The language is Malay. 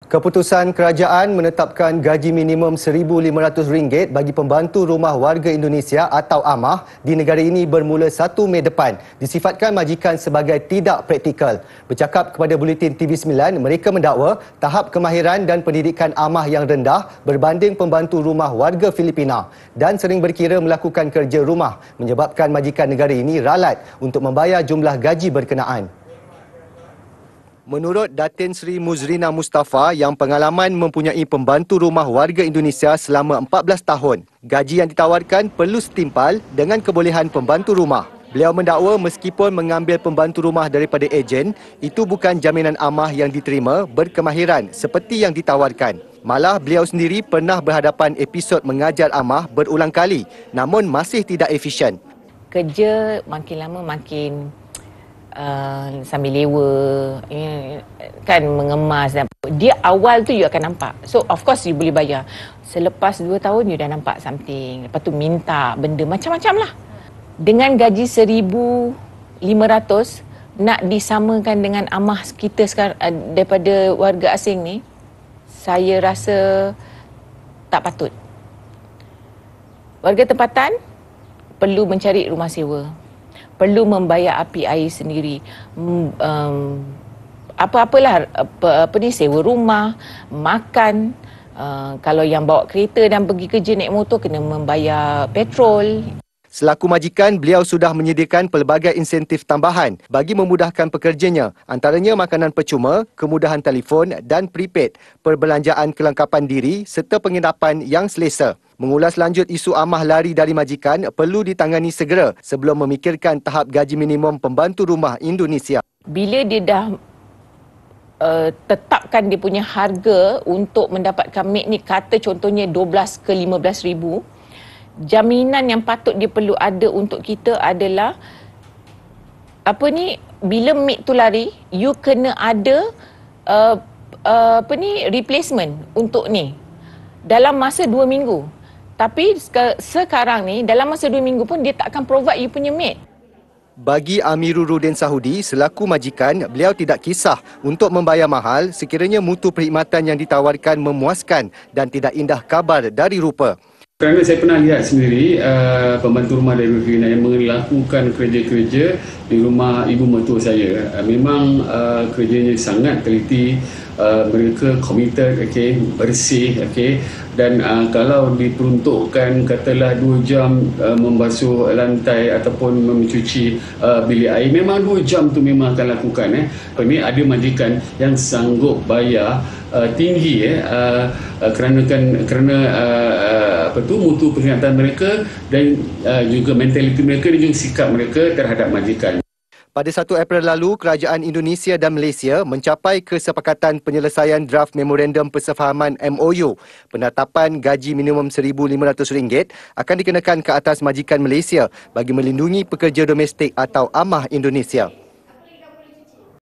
Keputusan kerajaan menetapkan gaji minimum RM1,500 bagi pembantu rumah warga Indonesia atau AMAH di negara ini bermula 1 Mei depan disifatkan majikan sebagai tidak praktikal. Bercakap kepada Buletin TV9, mereka mendakwa tahap kemahiran dan pendidikan AMAH yang rendah berbanding pembantu rumah warga Filipina dan sering berkira melakukan kerja rumah menyebabkan majikan negara ini ralat untuk membayar jumlah gaji berkenaan. Menurut Datin Sri Muzrina Mustafa yang pengalaman mempunyai pembantu rumah warga Indonesia selama 14 tahun, gaji yang ditawarkan perlu setimpal dengan kebolehan pembantu rumah. Beliau mendakwa meskipun mengambil pembantu rumah daripada ejen, itu bukan jaminan AMAH yang diterima berkemahiran seperti yang ditawarkan. Malah beliau sendiri pernah berhadapan episod mengajar AMAH berulang kali namun masih tidak efisien. Kerja makin lama makin sambil lewa, kan mengemas dan dia awal tu you akan nampak. So of course you boleh bayar. Selepas 2 tahun you dah nampak something. Lepas tu minta benda macam-macam lah. Dengan gaji 1,500 nak disamakan dengan AMAH kita sekarang daripada warga asing ni, saya rasa tak patut. Warga tempatan perlu mencari rumah sewa, perlu membayar api air sendiri, apa-apalah sewa rumah, makan. Kalau yang bawa kereta dan pergi kerja naik motor kena membayar petrol. Selaku majikan, beliau sudah menyediakan pelbagai insentif tambahan bagi memudahkan pekerjanya, antaranya makanan percuma, kemudahan telefon dan prepaid, perbelanjaan kelengkapan diri serta penginapan yang selesa. Mengulas lanjut isu AMAH lari dari majikan perlu ditangani segera sebelum memikirkan tahap gaji minimum pembantu rumah Indonesia. Bila dia dah tetapkan dia punya harga untuk mendapatkan maid ni, kata contohnya 12 ke 15 ribu, jaminan yang patut dia perlu ada untuk kita adalah bila maid tu lari, you kena ada replacement untuk ni dalam masa 2 minggu. Tapi sekarang ni dalam masa 2 minggu pun dia tak akan provide you punya maid. Bagi Amiruddin Sahudi, selaku majikan, beliau tidak kisah untuk membayar mahal sekiranya mutu perkhidmatan yang ditawarkan memuaskan dan tidak indah kabar dari rupa. Kerana saya pernah lihat sendiri pembantu rumah dari Filipina yang melakukan kerja-kerja di rumah ibu mertua saya. Memang kerjanya sangat teliti, mereka committed, bersih, dan kalau diperuntukkan katalah 2 jam membasuh lantai ataupun mencuci bilik air, memang 2 jam tu memang akan lakukan. Ini ada majikan yang sanggup bayar tinggi kerana mutu perkhidmatan mereka dan juga mentaliti mereka dan juga sikap mereka terhadap majikan. Pada 1 April lalu, kerajaan Indonesia dan Malaysia mencapai kesepakatan penyelesaian draft memorandum persefahaman MOU. Penetapan gaji minimum RM1,500 akan dikenakan ke atas majikan Malaysia bagi melindungi pekerja domestik atau AMAH Indonesia.